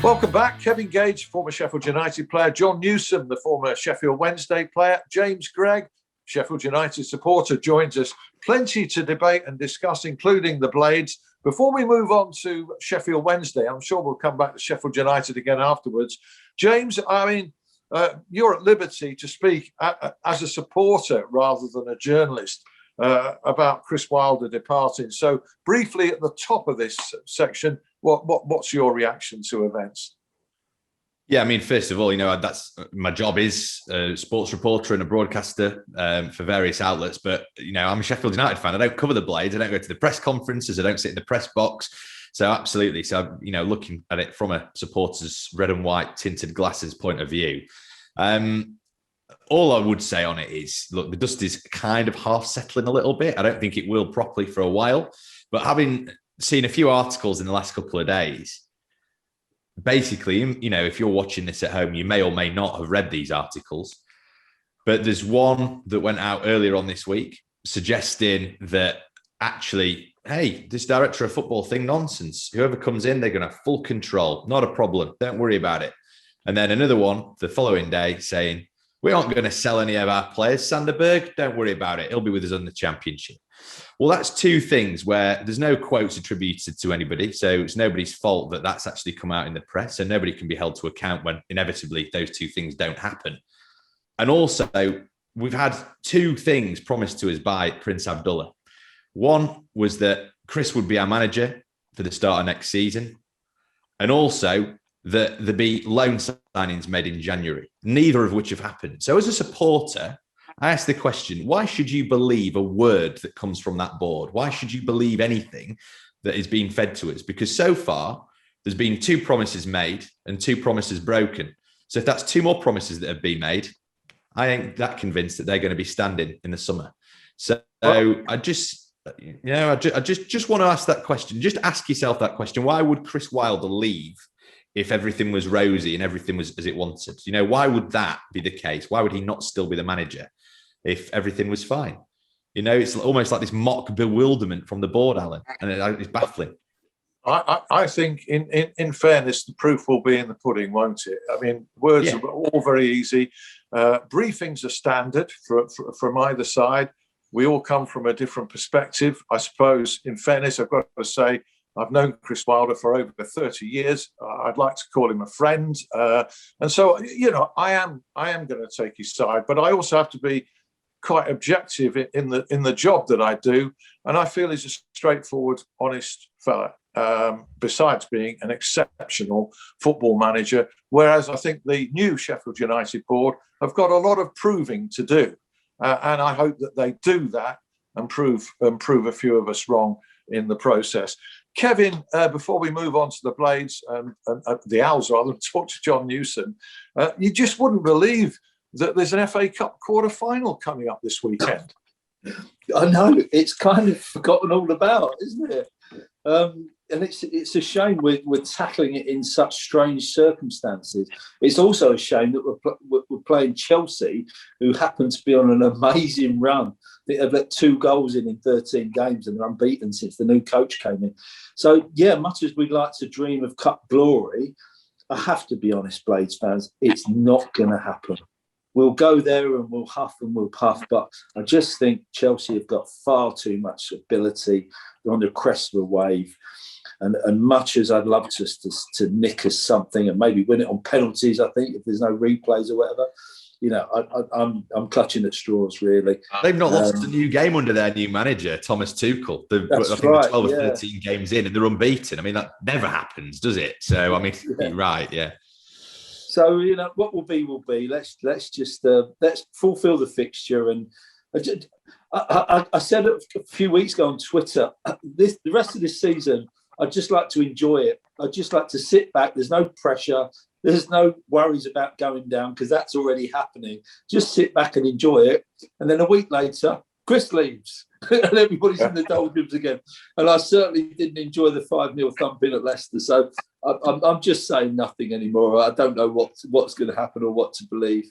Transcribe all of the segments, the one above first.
Welcome back. Kevin Gage, former Sheffield United player. Jon Newsome, the former Sheffield Wednesday player. James Gregg, Sheffield United supporter, joins us. Plenty to debate and discuss, including the Blades. Before we move on to Sheffield Wednesday, I'm sure we'll come back to Sheffield United again afterwards. James, you're at liberty to speak as a supporter rather than a journalist about Chris Wilder departing. So briefly at the top of this section, what's your reaction to events? Yeah, I mean, first of all, that's my job is a sports reporter and a broadcaster for various outlets. But, I'm a Sheffield United fan. I don't cover the Blades. I don't go to the press conferences. I don't sit in the press box. So absolutely. So, looking at it from a supporter's red and white tinted glasses point of view. All I would say on it is, look, the dust is kind of half settling a little bit. I don't think it will properly for a while. But having seen a few articles in the last couple of days, basically, if you're watching this at home, you may or may not have read these articles. But there's one that went out earlier on this week suggesting that actually, hey, this director of football thing, nonsense. Whoever comes in, they're going to have full control. Not a problem. Don't worry about it. And then another one the following day saying, we aren't going to sell any of our players. Sanderberg, don't worry about it. He'll be with us on the championship. Well, that's two things where there's no quotes attributed to anybody. So it's nobody's fault that that's actually come out in the press, and nobody can be held to account when inevitably those two things don't happen. And also, we've had two things promised to us by Prince Abdullah. One was that Chris would be our manager for the start of next season. And also that there be loan signings made in January, neither of which have happened. So as a supporter, I ask the question, why should you believe a word that comes from that board? Why should you believe anything that is being fed to us? Because so far, there's been two promises made and two promises broken. So if that's two more promises that have been made, I ain't that convinced that they're going to be standing in the summer. So I just want to ask that question. Just ask yourself that question. Why would Chris Wilder leave if everything was rosy and everything was as it wanted? Why would that be the case? Why would he not still be the manager if everything was fine? It's almost like this mock bewilderment from the board, Alan, and it's baffling. I think, in fairness, the proof will be in the pudding, won't it? I mean, words are all very easy. Briefings are standard from either side. We all come from a different perspective. I suppose, in fairness, I've got to say, I've known Chris Wilder for over 30 years. I'd like to call him a friend. And so, I am going to take his side, but I also have to be quite objective in the job that I do. And I feel he's a straightforward, honest fella, besides being an exceptional football manager. Whereas I think the new Sheffield United board have got a lot of proving to do. And I hope that they do that and prove a few of us wrong in the process. Kevin, before we move on to the Blades, the Owls rather, and talk to Jon Newsome, you just wouldn't believe that there's an FA Cup quarter-final coming up this weekend. I know, it's kind of forgotten all about, isn't it? And it's a shame we're tackling it in such strange circumstances. It's also a shame that we're playing Chelsea, who happen to be on an amazing run. I think they've let 2 goals in 13 games and they're unbeaten since the new coach came in. So, yeah, much as we'd like to dream of cup glory, I have to be honest, Blades fans, it's not going to happen. We'll go there and we'll huff and we'll puff, but I just think Chelsea have got far too much ability. They're on the crest of a wave. And much as I'd love to nick us something and maybe win it on penalties, I think, if there's no replays or whatever, I'm clutching at straws, really. They've not lost a new game under their new manager, Thomas Tuchel. I think they're 12 or 13 games in and they're unbeaten. I mean, that never happens, does it? So, I mean, you're right, yeah. So, what will be will be. Let's just let's fulfil the fixture. And I said it a few weeks ago on Twitter, the rest of this season, I'd just like to enjoy it. I'd just like to sit back. There's no pressure. There's no worries about going down because that's already happening. Just sit back and enjoy it. And then a week later, Chris leaves and everybody's in the doldrums again. And I certainly didn't enjoy the 5-0 thumping at Leicester. So I'm just saying nothing anymore. I don't know what's going to happen or what to believe.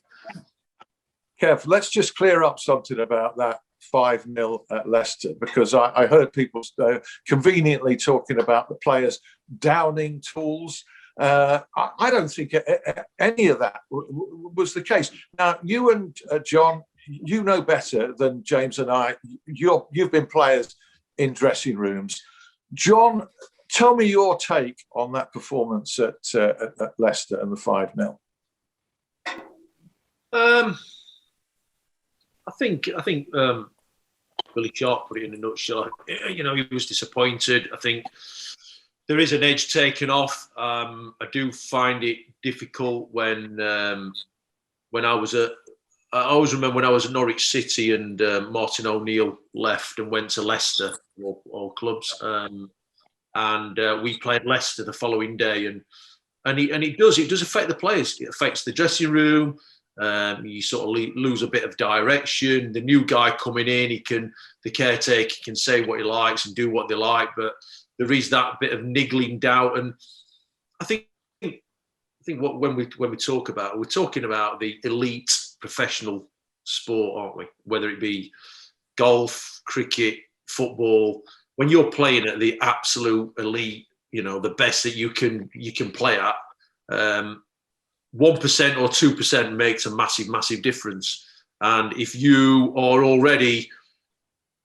Kev, let's just clear up something about that 5-0 at Leicester, because I heard people conveniently talking about the players downing tools. I don't think any of that was the case. Now, you and John, you know better than James and I. You've been players in dressing rooms. John, tell me your take on that performance at Leicester and the 5-0. I think Billy Sharp put it in a nutshell. You know, he was disappointed. I think there is an edge taken off. I do find it difficult when I always remember when I was at Norwich City and Martin O'Neill left and went to Leicester, all clubs, and we played Leicester the following day, and it does affect the players. It affects the dressing room. You sort of lose a bit of direction. The new guy coming in, the caretaker can say what he likes and do what they like, but there is that bit of niggling doubt. And I think when we talk about, we're talking about the elite professional sport, aren't we? Whether it be golf, cricket, football, when you're playing at the absolute elite, you know, the best that you can play at, 1% or 2% makes a massive difference. And if you are already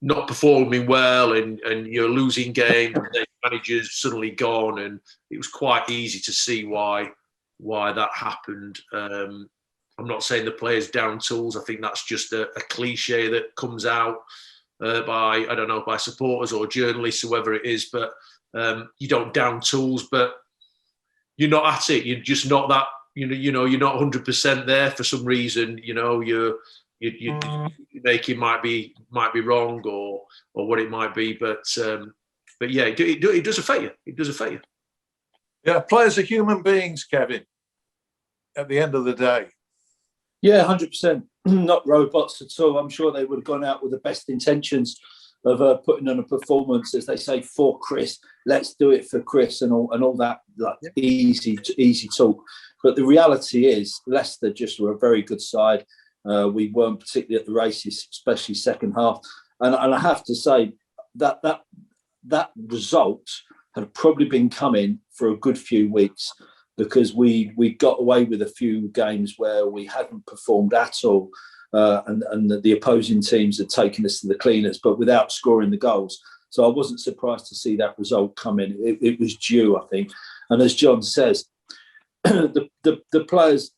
not performing well and you're losing games, and the manager's suddenly gone, and it was quite easy to see why that happened. I'm not saying the players down tools. I think that's just a cliche that comes out by supporters or journalists, whoever it is. But you don't down tools, but you're not at it. You're just not that. You know, you're not 100% there for some reason. You know, your making might be wrong or what it might be. But yeah, it does affect you. It does affect you. Yeah, players are human beings, Kevin. At the end of the day. Yeah, 100%. Not robots at all. I'm sure they would have gone out with the best intentions of putting on a performance, as they say, for Chris. Let's do it for Chris and all that, like easy talk. But the reality is, Leicester just were a very good side. We weren't particularly at the races, especially second half. And I have to say that result had probably been coming for a good few weeks, because we got away with a few games where we hadn't performed at all, and the opposing teams had taken us to the cleaners, but without scoring the goals. So I wasn't surprised to see that result come in. It was due, I think. And as John says, the players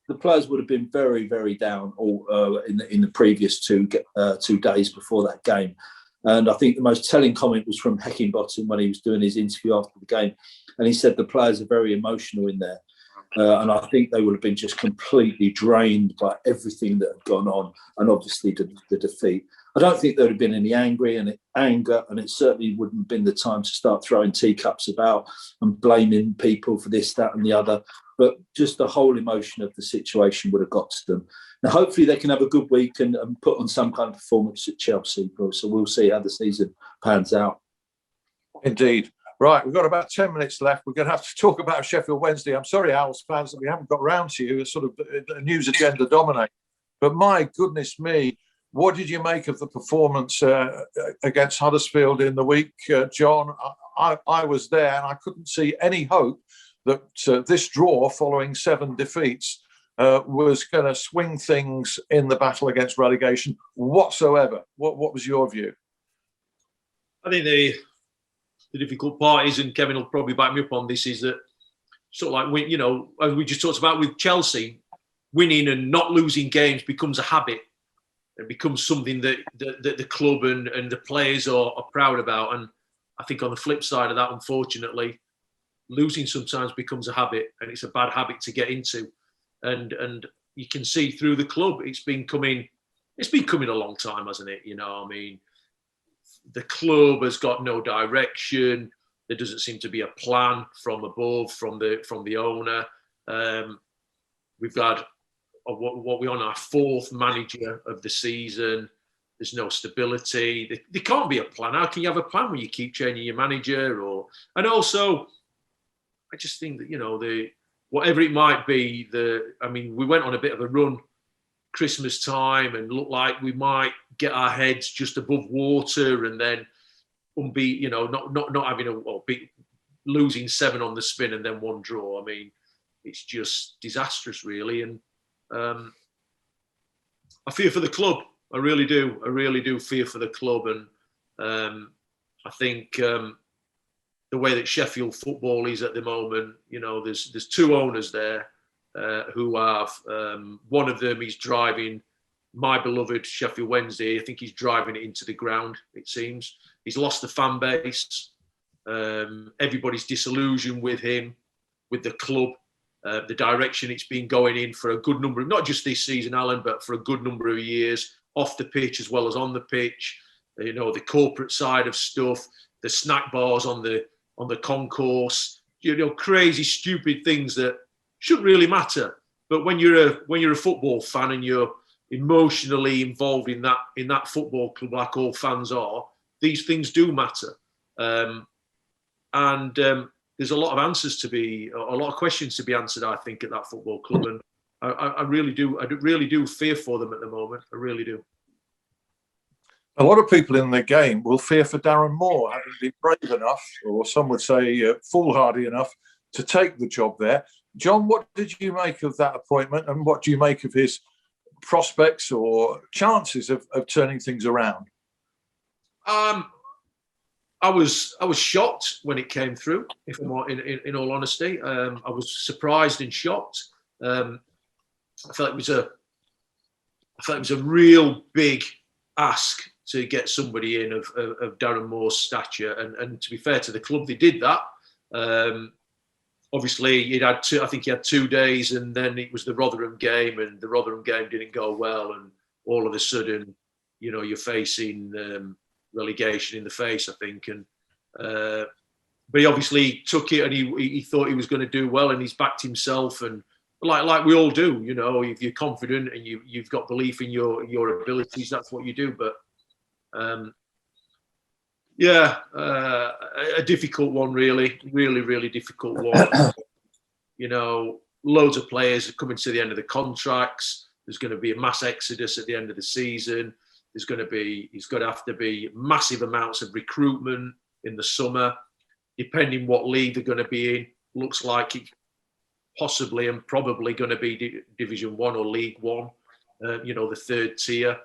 would have been very, very down in the previous 2 days before that game. And I think the most telling comment was from Heckingbottom when he was doing his interview after the game. And he said the players are very emotional in there. And I think they would have been just completely drained by everything that had gone on, and obviously the defeat. I don't think there would have been any anger, and it certainly wouldn't have been the time to start throwing teacups about and blaming people for this, that and the other. But just the whole emotion of the situation would have got to them. Now, hopefully they can have a good week and put on some kind of performance at Chelsea. So we'll see how the season pans out. Indeed. Right, we've got about 10 minutes left. We're going to have to talk about Sheffield Wednesday. I'm sorry, Owls fans, that we haven't got round to you. It's sort of a news agenda dominate. But my goodness me, what did you make of the performance against Huddersfield in the week, John? I was there, and I couldn't see any hope that this draw, following 7 defeats, was going to swing things in the battle against relegation whatsoever. What was your view? I think the difficult part is, and Kevin will probably back me up on this, is that sort of like, you know, as we just talked about with Chelsea, winning and not losing games becomes a habit. It becomes something that the club and the players are proud about. And I think on the flip side of that, unfortunately, losing sometimes becomes a habit, and it's a bad habit to get into. And you can see through the club, it's been coming a long time, hasn't it? You know, I mean, the club has got no direction. There doesn't seem to be a plan from above, from the owner. We've got what we're on our 4th manager of the season. There's no stability. There can't be a plan. How can you have a plan when you keep changing your manager? And also, I just think that, you know, whatever it might be, we went on a bit of a run Christmas time and looked like we might get our heads just above water, and then not having losing 7 on the spin and then 1 draw. I mean, it's just disastrous, really. And I fear for the club. I really do. I really do fear for the club. And I think the way that Sheffield football is at the moment, you know, there's two owners there who have, one of them is driving my beloved Sheffield Wednesday. I think he's driving it into the ground, it seems. He's lost the fan base. Everybody's disillusioned with him, with the club, the direction it's been going in for a good number of, not just this season, Alan, but for a good number of years, off the pitch as well as on the pitch. You know, the corporate side of stuff, the snack bars on the concourse, you know, crazy, stupid things that shouldn't really matter. But when you're a football fan and you're emotionally involved in that football club, like all fans are, these things do matter. And there's a lot of answers a lot of questions to be answered, I think, at that football club. And I really do fear for them at the moment. I really do. A lot of people in the game will fear for Darren Moore, having been brave enough, or some would say foolhardy enough, to take the job there. John, what did you make of that appointment, and what do you make of his prospects or chances of turning things around? I was shocked when it came through. If I'm in all honesty, I was surprised and shocked. I felt it was a real big ask to get somebody in of Darren Moore's stature. And to be fair to the club, they did that. Obviously, I think he had 2 days, and then it was the Rotherham game, and the Rotherham game didn't go well, and all of a sudden, you know, you're facing relegation in the face, I think. And but he obviously took it, and he thought he was going to do well, and he's backed himself, and like we all do, you know, if you're confident and you've got belief in your abilities, that's what you do. But a difficult one, really difficult one. You know, loads of players are coming to the end of the contracts. There's going to be a mass exodus at the end of the season. He's got to have to be massive amounts of recruitment in the summer, depending what league they're going to be in. Looks like it possibly and probably going to be Division 1 or League 1, you know, the third tier.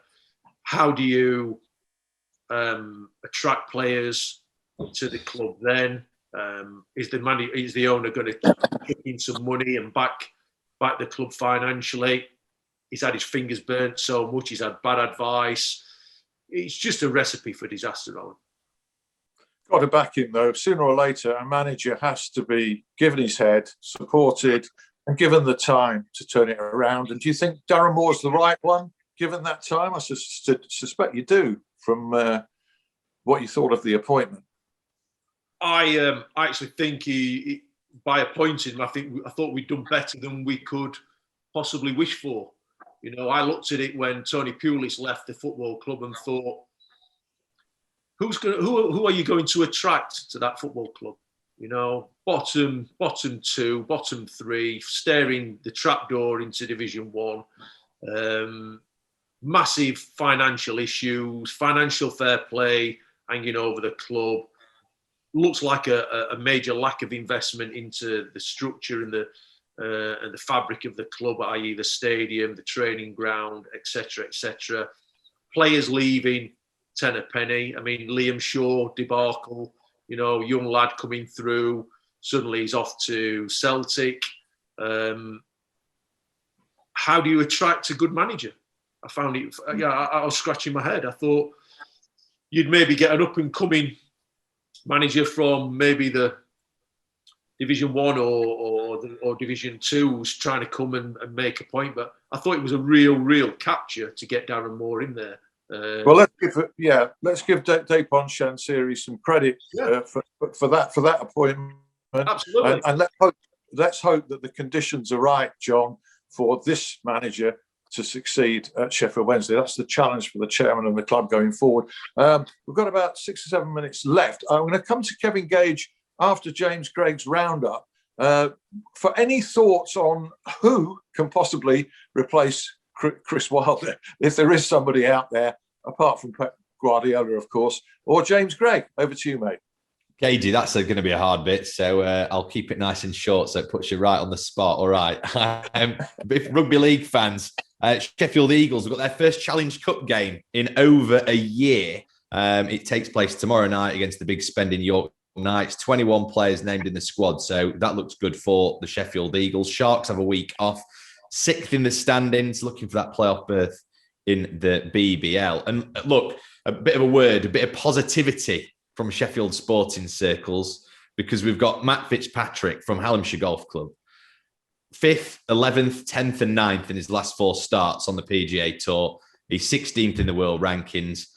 How do you attract players to the club then? Is the owner going to kick in some money and back the club financially? He's had his fingers burnt so much. He's had bad advice. It's just a recipe for disaster, Alan. Got to back him, though. Sooner or later, a manager has to be given his head, supported, and given the time to turn it around. And do you think Darren Moore's the right one, given that time? I suspect you do, from what you thought of the appointment. I actually think he, by appointing him, I thought we'd done better than we could possibly wish for. You know, I looked at it when Tony Pulis left the football club and thought, who are you going to attract to that football club? You know, bottom 2, bottom 3, staring the trapdoor into Division 1. Massive financial issues, financial fair play hanging over the club. Looks like a major lack of investment into the structure and the fabric of the club, i.e. the stadium, the training ground, etc., etc. Players leaving, ten a penny. I mean, Liam Shaw debacle, you know, young lad coming through, suddenly he's off to Celtic. How do you attract a good manager? I found it, I was scratching my head. I thought you'd maybe get an up-and-coming manager from maybe the Division 1 or Division 2 who's trying to come and make a point. But I thought it was a real capture to get Darren Moore in there. Well, let's give Dave Chansiri some credit for that appointment. Absolutely. And let's hope that the conditions are right, John, for this manager to succeed at Sheffield Wednesday. That's the challenge for the chairman of the club going forward. We've got about 6 or 7 minutes left. I'm going to come to Kevin Gage after James Gregg's roundup for any thoughts on who can possibly replace Chris Wilder, if there is somebody out there, apart from Pep Guardiola, of course, or James Gregg. Over to you, mate. Gagey, that's going to be a hard bit, so I'll keep it nice and short so it puts you right on the spot. All right. Rugby league fans, Sheffield Eagles have got their first Challenge Cup game in over a year. It takes place tomorrow night against the big spending York Knights. 21 players named in the squad, so that looks good for the Sheffield Eagles. Sharks have a week off, 6th in the standings, looking for that playoff berth in the BBL. And look, a bit of positivity from Sheffield sporting circles, because we've got Matt Fitzpatrick from Hallamshire Golf Club, 5th, 11th, 10th and 9th in his last 4 starts on the PGA Tour. He's 16th in the world rankings.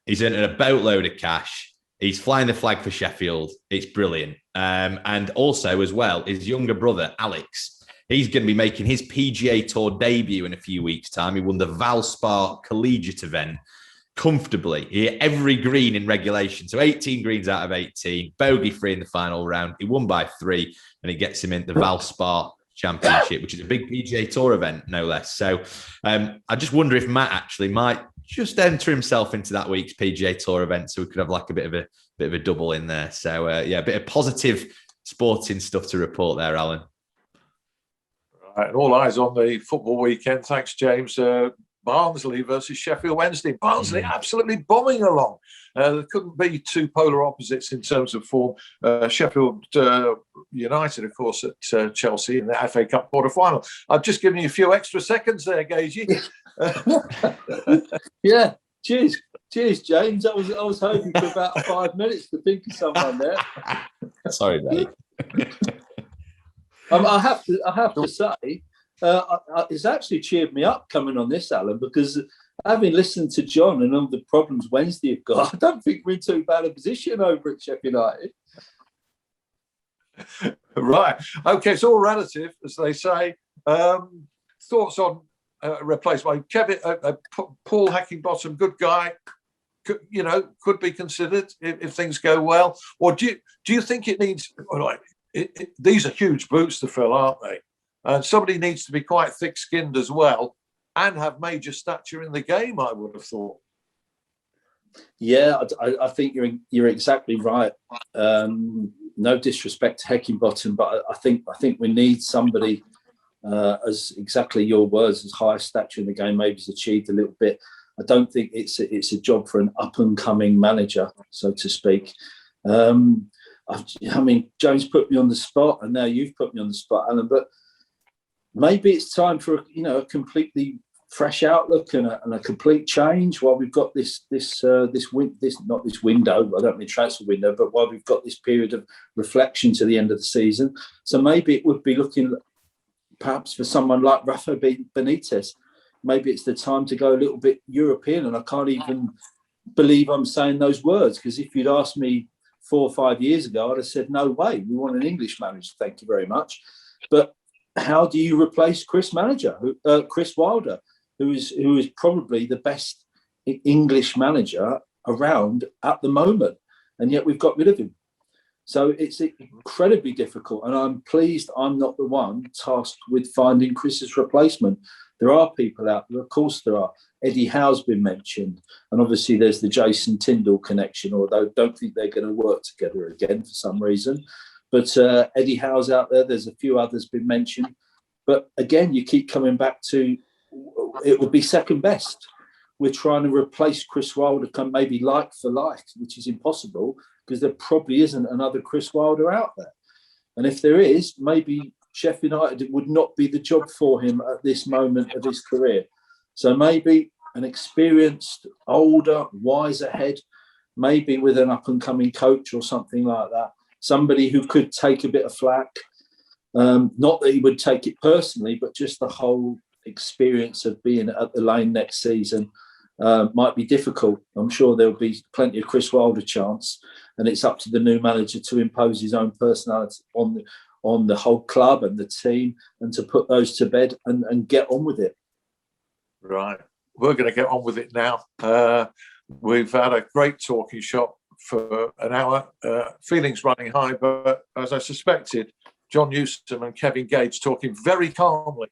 He's earning a boatload of cash. He's flying the flag for Sheffield. It's brilliant. And also, as well, his younger brother, Alex, he's going to be making his PGA Tour debut in a few weeks' time. He won the Valspar Collegiate event comfortably. He hit every green in regulation. So 18 greens out of 18, bogey-free in the final round. He won by 3, and it gets him into the Valspar Championship, which is a big PGA Tour event, no less. So I just wonder if Matt actually might just enter himself into that week's PGA Tour event, so we could have like a bit of a double in there. So a bit of positive sporting stuff to report there, Alan. Right, and all eyes on the football weekend. Thanks, James. Barnsley versus Sheffield Wednesday. Barnsley absolutely bombing along. There couldn't be two polar opposites in terms of form. Sheffield United, of course, at Chelsea in the FA Cup quarter-final. I've just given you a few extra seconds there, Gagey. Yeah, cheers, James. I was hoping for about 5 minutes to think of someone there. Sorry, mate. I have to say, it's actually cheered me up coming on this, Alan, because having listened to John and all the problems Wednesday have got, I don't think we're in too bad a position over at Sheffield United. Right. Okay, it's all relative, as they say. Thoughts on replacement? Kevin, Paul Heckingbottom, good guy, could be considered if things go well. Or do you think it needs? These are huge boots to fill, aren't they? And somebody needs to be quite thick-skinned as well and have major stature in the game, I would have thought. Yeah, I think you're exactly right. No disrespect to Heckingbottom, but I think we need somebody, as exactly your words, as high stature in the game, maybe has achieved a little bit. I don't think it's a job for an up-and-coming manager, so to speak. I mean, James put me on the spot, and now you've put me on the spot, Alan, but maybe it's time for a completely fresh outlook and a complete change while we've got this not this window, I don't mean transfer window, but while we've got this period of reflection to the end of the season. So maybe it would be looking perhaps for someone like Rafa Benitez. Maybe it's the time to go a little bit European, and I can't even believe I'm saying those words, because if you'd asked me 4 or 5 years ago, I'd have said, no way, we want an English manager, thank you very much. But how do you replace Chris Wilder, who is probably the best English manager around at the moment, and yet we've got rid of him? So it's incredibly difficult, and I'm pleased I'm not the one tasked with finding Chris's replacement. There are people out there, of course there are. Eddie Howe's been mentioned, and obviously there's the Jason Tyndall connection, although I don't think they're going to work together again for some reason. But Eddie Howe's out there. There's a few others been mentioned. But again, you keep coming back to it would be second best. We're trying to replace Chris Wilder, maybe like for like, which is impossible because there probably isn't another Chris Wilder out there. And if there is, maybe Sheffield United would not be the job for him at this moment of his career. So maybe an experienced, older, wiser head, maybe with an up-and-coming coach or something like that. Somebody who could take a bit of flack. Not that he would take it personally, but just the whole experience of being at the Lane next season might be difficult. I'm sure there'll be plenty of Chris Wilder chance, and it's up to the new manager to impose his own personality on the whole club and the team, and to put those to bed and get on with it. Right. We're going to get on with it now. We've had a great talking shop for an hour. Feelings running high, but as I suspected, Jon Newsome and Kevin Gage talking very calmly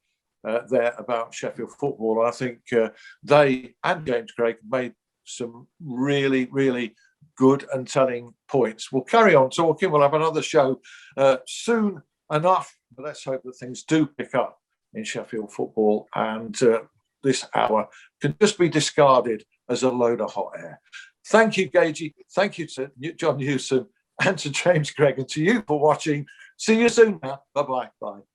there about Sheffield football. And I think they and James Gregg made some really, really good and telling points. We'll carry on talking. We'll have another show soon enough. But let's hope that things do pick up in Sheffield football, and this hour can just be discarded as a load of hot air. Thank you, Gagey. Thank you to Jon Newsome and to James Gregg, and to you for watching. See you soon now. Bye-bye. Bye.